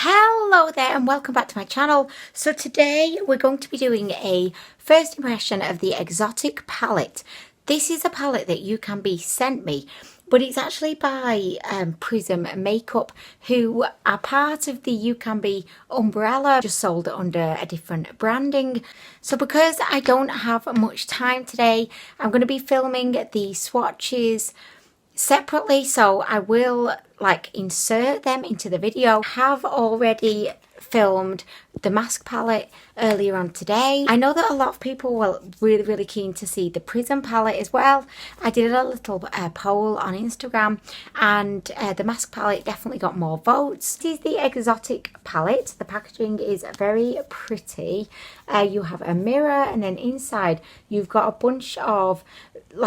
Hello there and welcome back to my channel. So today we're going to be doing a first impression of the Exotic palette. This is a palette that UCANBE sent me, but it's actually by Prism Makeup, who are part of the UCANBE umbrella, just sold under a different branding. So because I don't have much time today, I'm going to be filming the swatches separately, so I will insert them into the video. I have already filmed the mask palette earlier on today. I know that a lot of people were really keen to see the Prism palette as well. I did a little poll on Instagram, and the mask palette definitely got more votes. This is the Exotic palette. The packaging is very pretty. You have a mirror, and then inside you've got a bunch of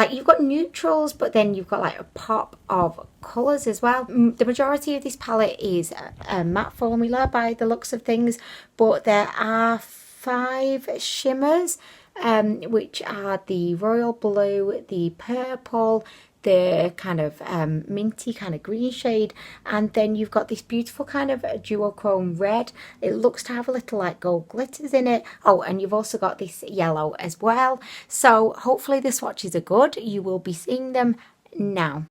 you've got neutrals, but then you've got like a pop of colours as well. The majority of this palette is a matte formula by the looks of things, but there are 5 shimmers, which are the royal blue, the purple, the kind of minty kind of green shade, and then you've got this beautiful kind of duochrome red. It looks to have a little like gold glitters in it. Oh, and you've also got this yellow as well. So hopefully the swatches are good. You will be seeing them now.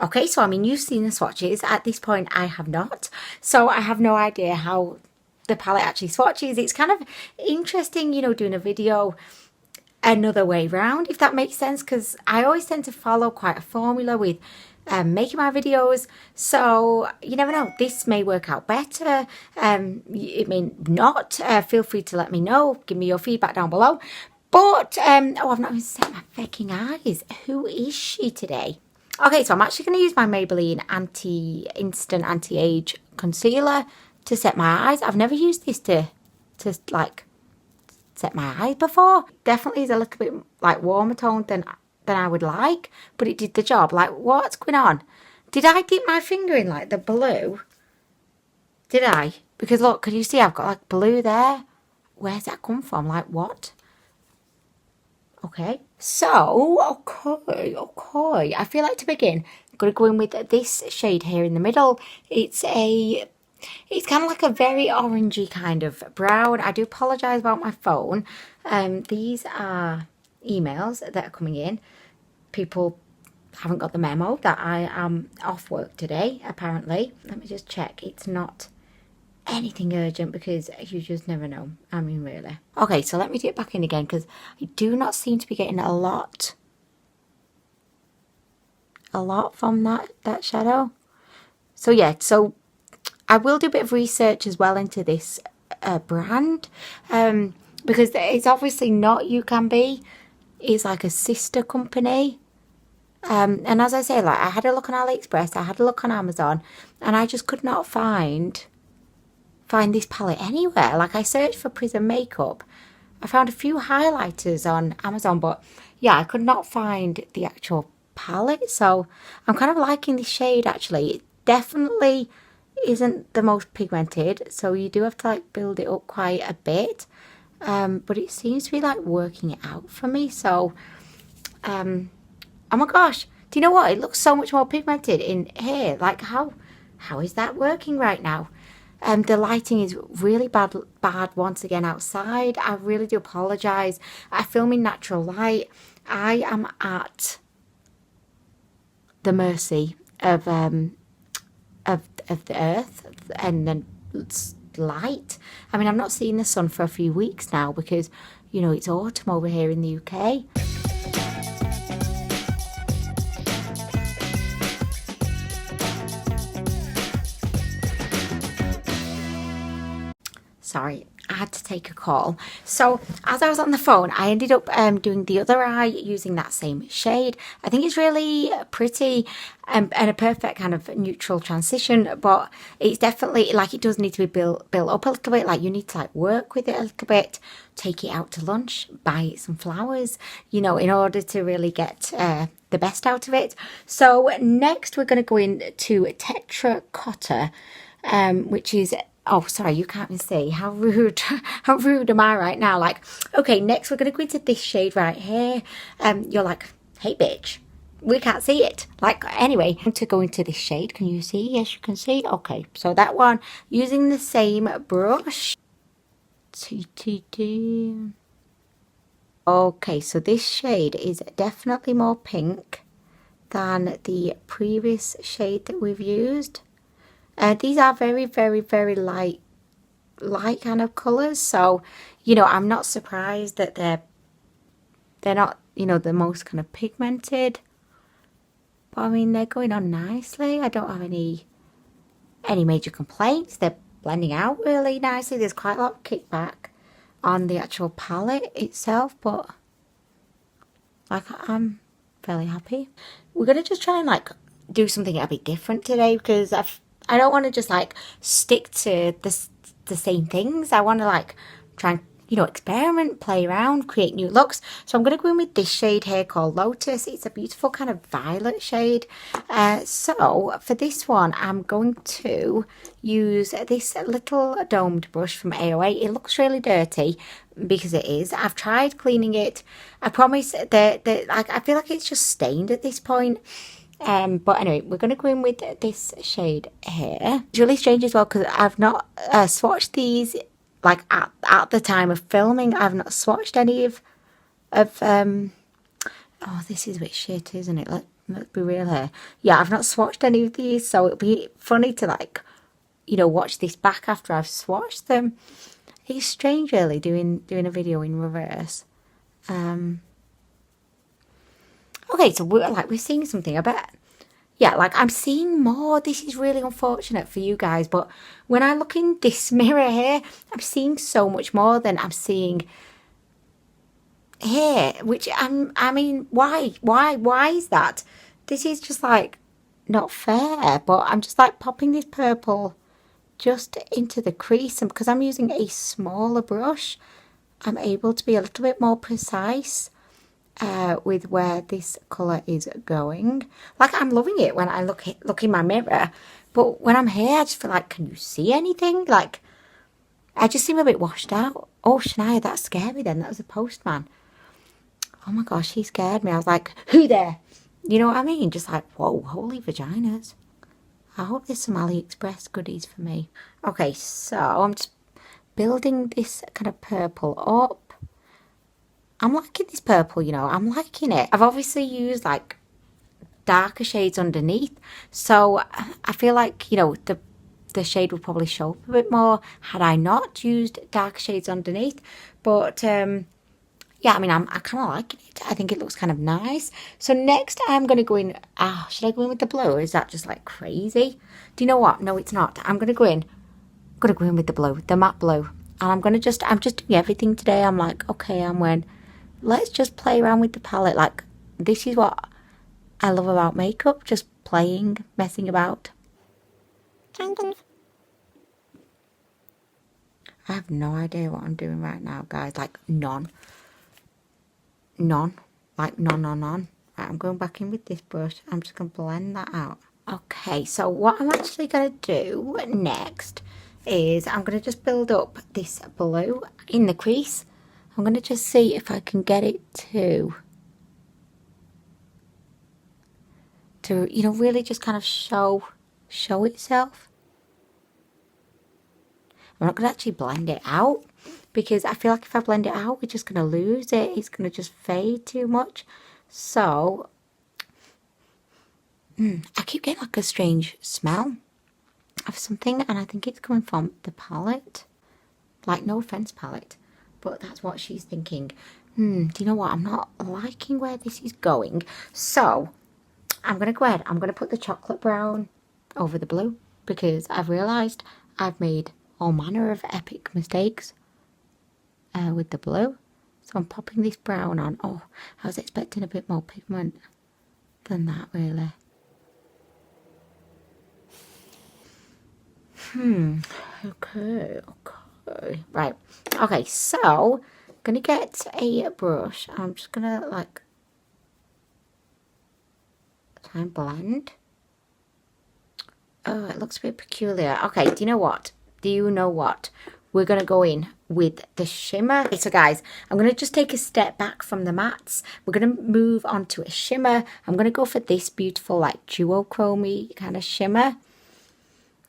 Okay, so I mean, you've seen the swatches. At this point, I have not. So I have no idea how the palette actually swatches. It's kind of interesting, you know, doing a video another way round, if that makes sense, because I always tend to follow quite a formula with making my videos. So you never know, this may work out better. It may not. Feel free to let me know. Give me your feedback down below. But, oh, I've not even set my fucking eyes. Who is she today? Okay, so I'm actually going to use my Maybelline Instant Anti-Age Concealer to set my eyes. I've never used this to like set my eyes before. Definitely is a little bit like warmer toned than I would like, but it did the job. Like, what's going on? Did I dip my finger in like the blue? Did I? Because look, can you see I've got like blue there? Where's that come from? Like what? Okay, so, okay, I feel like to begin, I'm going to go in with this shade here in the middle. It's kind of like a very orangey kind of brown. I do apologise about my phone. These are emails that are coming in. People haven't got the memo that I am off work today, apparently. Let me just check. It's not anything urgent, because you just never know. I mean, really. Okay, so let me do it back in again, because I do not seem to be getting a lot from that shadow. So yeah, so I will do a bit of research as well into this brand, because it's obviously not UCANBE. It's like a sister company. And as I say, like, I had a look on AliExpress, I had a look on Amazon, and I just could not find this palette anywhere. Like, I searched for Prism Makeup. I found a few highlighters on Amazon, but yeah, I could not find the actual palette. So I'm kind of liking this shade, actually. It definitely isn't the most pigmented, so you do have to like build it up quite a bit. But it seems to be like working it out for me. So oh my gosh, do you know what? It looks so much more pigmented in here. Like, how is that working right now? The lighting is really bad once again outside. I really do apologise. I film in natural light. I am at the mercy of the earth and then light. I mean, I've not seen the sun for a few weeks now because, you know, it's autumn over here in the UK. Sorry, I had to take a call. So as I was on the phone, I ended up doing the other eye using that same shade. I think it's really pretty and a perfect kind of neutral transition, but it's definitely like it does need to be built up a little bit. Like you need to like work with it a little bit, take it out to lunch, buy it some flowers, you know, in order to really get the best out of it. So next we're going to go into Terracotta, which is, oh, sorry, you can't even see. How rude. How rude am I right now? Like, okay, next we're going to go into this shade right here. You're like, hey, bitch, we can't see it. Like, anyway, to go into this shade. Can you see? Yes, you can see. Okay, so that one, using the same brush. Okay, so this shade is definitely more pink than the previous shade that we've used. These are very, very, very light kind of colours, so you know I'm not surprised that they're not, you know, the most kind of pigmented, but I mean they're going on nicely. I don't have any major complaints. They're blending out really nicely. There's quite a lot of kickback on the actual palette itself, but like I'm fairly happy. We're gonna just try and like do something a bit different today because I don't want to just like stick to the same things. I want to like try and, you know, experiment, play around, create new looks. So I'm going to go in with this shade here called Lotus. It's a beautiful kind of violet shade. So for this one, I'm going to use this little domed brush from AOA. It looks really dirty because it is. I've tried cleaning it. I promise that like I feel like it's just stained at this point. But anyway, we're going to go in with this shade here. It's really strange as well because I've not swatched these like at the time of filming. I've not swatched any of oh, this is a bit shit, isn't it? Let's be real here. Yeah, I've not swatched any of these, so it'll be funny to like, you know, watch this back after I've swatched them. It's strange really doing a video in reverse. Okay, so we're seeing something, I bet. Yeah, like I'm seeing more. This is really unfortunate for you guys, but when I look in this mirror here, I'm seeing so much more than I'm seeing here, which I mean, why is that? This is just like not fair, but I'm just like popping this purple just into the crease, and because I'm using a smaller brush, I'm able to be a little bit more precise with where this colour is going. Like I'm loving it when I look in my mirror, but when I'm here I just feel like, can you see anything? Like I just seem a bit washed out. Oh, Shania, that scared me then. That was a postman. Oh my gosh, he scared me. I was like, who there? You know what I mean? Just like, whoa, holy vaginas. I hope there's some AliExpress goodies for me. Okay, so I'm just building this kind of purple up. I'm liking this purple, you know, I'm liking it. I've obviously used like darker shades underneath, so I feel like, you know, the shade would probably show up a bit more had I not used dark shades underneath. But yeah, I mean, I kind of like it. I think it looks kind of nice. So next I'm going to go in, should I go in with the blue, or is that just like crazy? Do you know what? No, it's not. I'm going to go in with the blue, the matte blue. And I'm just doing everything today. I'm like, okay, let's just play around with the palette. Like, this is what I love about makeup. Just playing, messing about. I have no idea what I'm doing right now, guys. Like, none. Like, none. Right, I'm going back in with this brush. I'm just going to blend that out. Okay, so what I'm actually going to do next is I'm going to just build up this blue in the crease. I'm going to just see if I can get it to, you know, really just kind of show itself. I'm not going to actually blend it out because I feel like if I blend it out, we're just going to lose it. It's going to just fade too much. So, I keep getting like a strange smell of something, and I think it's coming from the palette. Like, no offense, palette. But that's what she's thinking. Do you know what? I'm not liking where this is going. So, I'm going to go ahead. I'm going to put the chocolate brown over the blue because I've realised I've made all manner of epic mistakes with the blue. So I'm popping this brown on. Oh, I was expecting a bit more pigment than that, really. Okay. Right. Okay, so I'm going to get a brush. I'm just going to, like, try and blend. Oh, it looks a bit peculiar. Okay, do you know what? We're going to go in with the shimmer. Okay, so guys, I'm going to just take a step back from the mattes. We're going to move on to a shimmer. I'm going to go for this beautiful, like, duochrome kind of shimmer.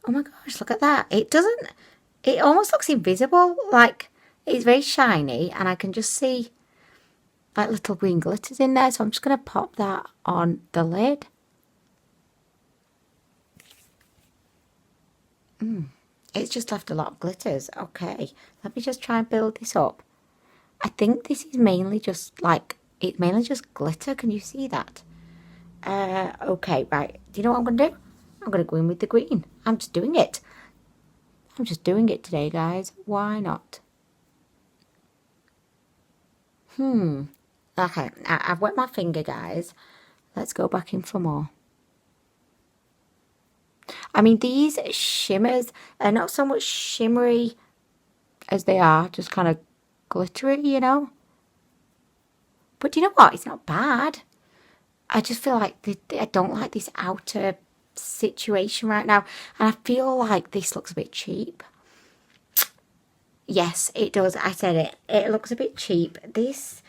Oh my gosh, look at that. It almost looks invisible. Like, it's very shiny, and I can just see, like, little green glitters in there. So I'm just going to pop that on the lid. It's just left a lot of glitters. Okay, let me just try and build this up. I think this is mainly just like, it's mainly just glitter. Can you see that? Okay, right. Do you know what I'm going to do? I'm going to go in with the green. I'm just doing it. I'm just doing it today, guys. Why not? Okay, I've wet my finger, guys. Let's go back in for more. I mean, these shimmers are not so much shimmery as they are just kind of glittery, you know? But do you know what? It's not bad. I just feel like I don't like this outer situation right now. And I feel like this looks a bit cheap. Yes, it does. I said it. It looks a bit cheap. This,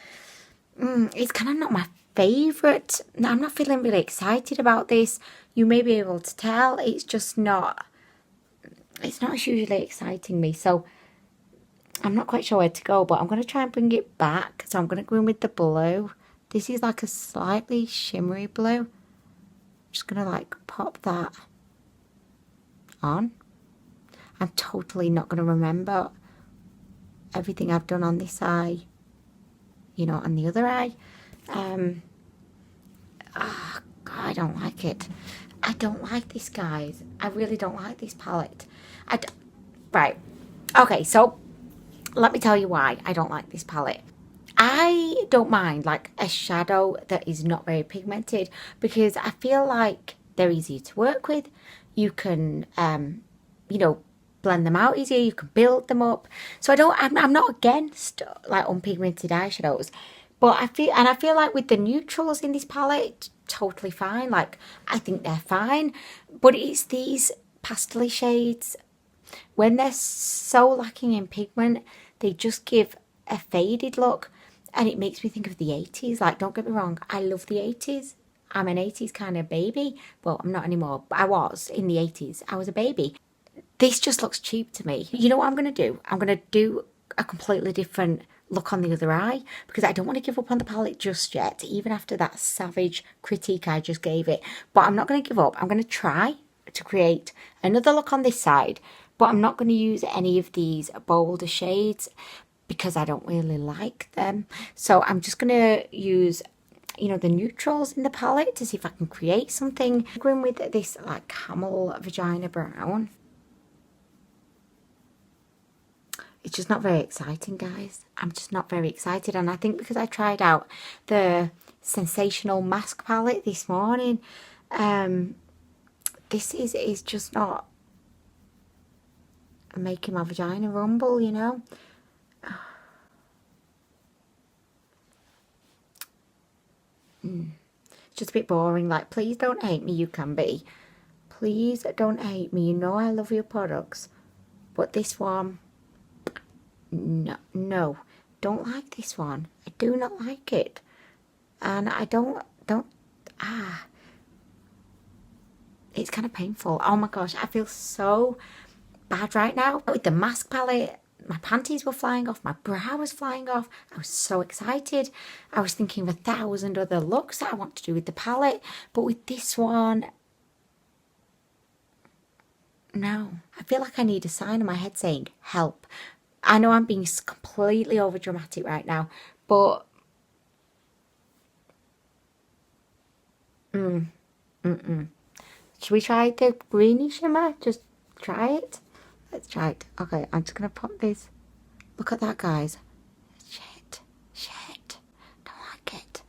it's kind of not my favourite. I'm not feeling really excited about this. You may be able to tell. It's just not, it's not hugely exciting me. So I'm not quite sure where to go, but I'm going to try and bring it back. So I'm going to go in with the blue. This is like a slightly shimmery blue. I'm just going to like pop that on. I'm totally not going to remember everything I've done on this eye, you know, on the other eye. God, I don't like it. I don't like this, guys. I really don't like this palette. Right. Okay, so let me tell you why I don't like this palette. I don't mind like a shadow that is not very pigmented because I feel like they're easy to work with. You can, you know, blend them out easier. You can build them up. So I'm not against like unpigmented eyeshadows, but I feel like with the neutrals in this palette, totally fine. Like, I think they're fine, but it's these pastel shades, when they're so lacking in pigment, they just give a faded look, and it makes me think of the 80s. Like, don't get me wrong, I love the 80s. I'm an 80s kind of baby. Well, I'm not anymore, but I was in the 80s. I was a baby. This just looks cheap to me. You know what I'm going to do? I'm going to do a completely different look on the other eye because I don't want to give up on the palette just yet, even after that savage critique I just gave it. But I'm not going to give up. I'm going to try to create another look on this side, but I'm not going to use any of these bolder shades because I don't really like them. So I'm just going to use, you know, the neutrals in the palette to see if I can create something. I'm going with this like camel vagina brown. It's just not very exciting, guys. I'm just not very excited. And I think because I tried out the Sensational Mask palette this morning, this is just not making my vagina rumble, you know. It's just a bit boring. Like, please don't hate me, UCANBE. Please don't hate me. You know I love your products. But this one, no, don't like this one. I do not like it. And I don't, it's kind of painful. Oh my gosh, I feel so bad right now. With the mask palette, my panties were flying off, my brow was flying off. I was so excited. I was thinking of 1,000 other looks that I want to do with the palette. But with this one, no. I feel like I need a sign in my head saying, help. I know I'm being completely over dramatic right now, but should we try the greeny shimmer? Just try it. Let's try it. Okay, I'm just going to put this. Look at that, guys. Shit. Don't like it.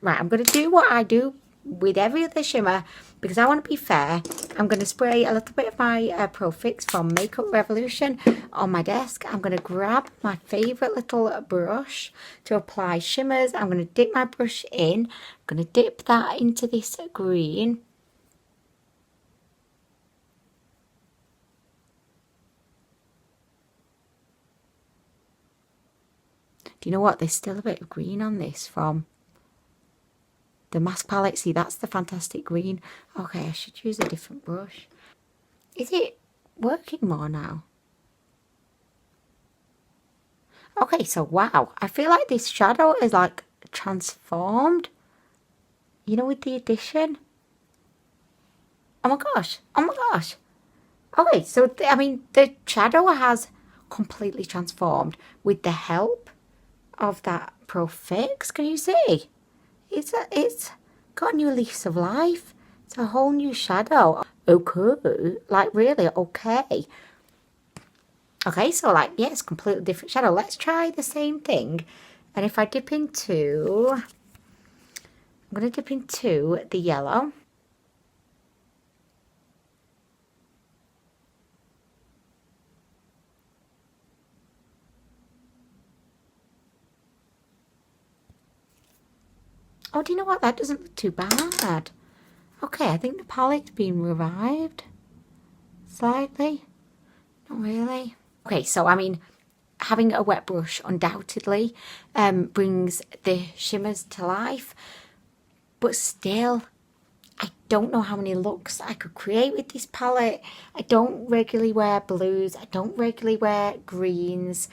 Right, I'm going to do what I do with every other shimmer because I want to be fair. I'm going to spray a little bit of my Pro Fix from Makeup Revolution on my desk. I'm going to grab my favourite little brush to apply shimmers. I'm going to dip my brush in. I'm going to dip that into this green. Do you know what? There's still a bit of green on this from the mask palette. See, that's the Fantastic Green. Okay, I should use a different brush. Is it working more now? Okay, so wow. I feel like this shadow is like transformed. You know, with the addition. Oh my gosh. Oh my gosh. Okay, so I mean, the shadow has completely transformed with the help of that Pro Fix. Can you see? It's got a new lease of life. It's a whole new shadow. Okay, like really okay. Okay, so like, yeah, it's a completely different shadow. Let's try the same thing. And if I dip into, I'm going to dip into the yellow. Oh, do you know what? That doesn't look too bad. Okay, I think the palette's been revived slightly. Not really. Okay, so I mean, having a wet brush undoubtedly brings the shimmers to life. But still, I don't know how many looks I could create with this palette. I don't regularly wear blues. I don't regularly wear greens.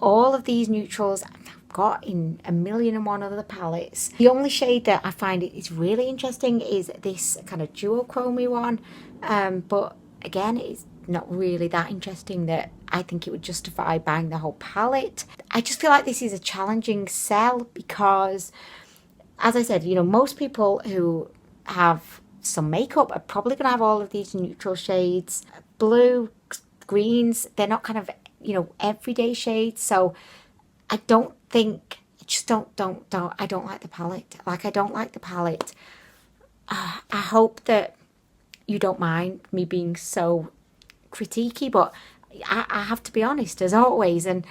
All of these neutrals I've got in a million and one other palettes. The only shade that I find is really interesting is this kind of duochromy one. But again, it's not really that interesting that I think it would justify buying the whole palette. I just feel like this is a challenging sell because, as I said, you know, most people who have some makeup are probably going to have all of these neutral shades. Blue, greens, they're not kind of, you know, everyday shades. So I don't think, I just don't, I don't like the palette. Like, I don't like the palette. I hope that you don't mind me being so critiquey, but I have to be honest as always. And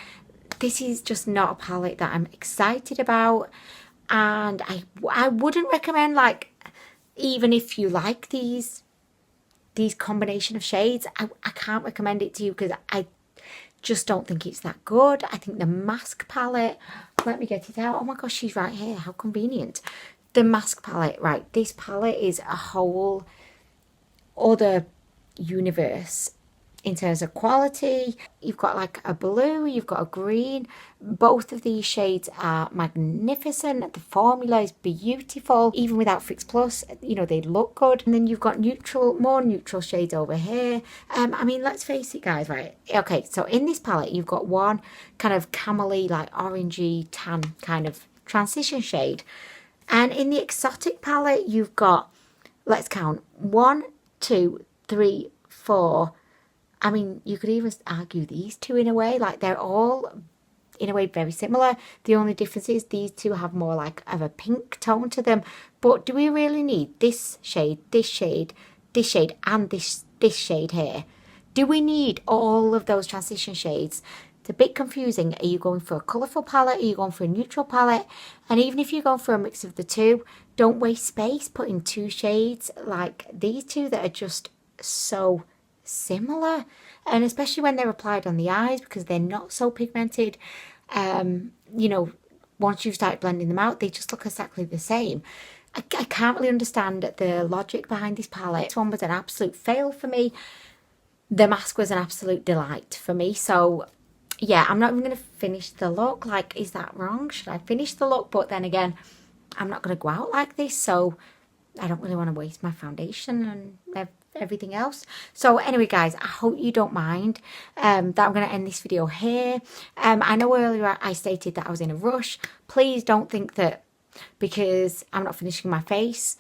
this is just not a palette that I'm excited about. And I wouldn't recommend, like, even if you like these combination of shades, I can't recommend it to you because I just don't think it's that good. I think the mask palette, let me get it out. Oh my gosh, she's right here. How convenient. The mask palette, right, this palette is a whole other universe in terms of quality. You've got like a blue, you've got a green. Both of these shades are magnificent. The formula is beautiful. Even without Fix Plus, you know, they look good. And then you've got neutral, more neutral shades over here. I mean, let's face it, guys, right? Okay, so in this palette, you've got one kind of camely, like orangey tan kind of transition shade. And in the exotic palette, you've got, let's count, 1, 2, 3, 4. I mean, you could even argue these two in a way, like they're all in a way very similar. The only difference is these two have more like of a pink tone to them. But do we really need this shade, this shade, this shade, and this shade here? Do we need all of those transition shades? It's a bit confusing. Are you going for a colourful palette? Are you going for a neutral palette? And even if you're going for a mix of the two, don't waste space putting two shades like these two that are just so similar, and especially when they're applied on the eyes because they're not so pigmented. You know, once you start blending them out, they just look exactly the same. I can't really understand the logic behind this palette. This one was an absolute fail for me. The mask was an absolute delight for me. So yeah, I'm not even going to finish the look. Like, is that wrong? Should I finish the look? But then again, I'm not going to go out like this, so I don't really want to waste my foundation and everything else. So anyway, guys, I hope you don't mind that I'm going to end this video here. I know earlier I stated that I was in a rush. Please don't think that because I'm not finishing my face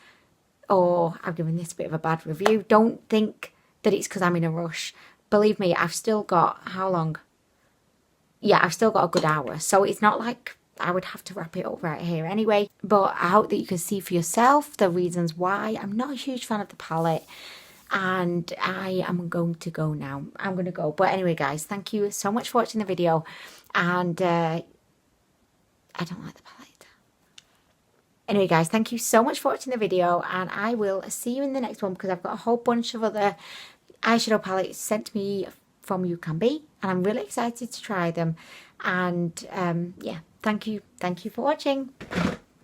or I've given this a bit of a bad review, don't think that it's because I'm in a rush. believe me, I've still got, how long? Yeah, I've still got a good hour. So it's not like I would have to wrap it up right here anyway. But I hope that you can see for yourself the reasons why I'm not a huge fan of the palette. And I am going to go now. I'm going to go. But anyway, guys, thank you so much for watching the video. And I don't like the palette. Anyway, guys, thank you so much for watching the video. And I will see you in the next one because I've got a whole bunch of other eyeshadow palettes sent to me from UCANBE. And I'm really excited to try them. And yeah, thank you for watching.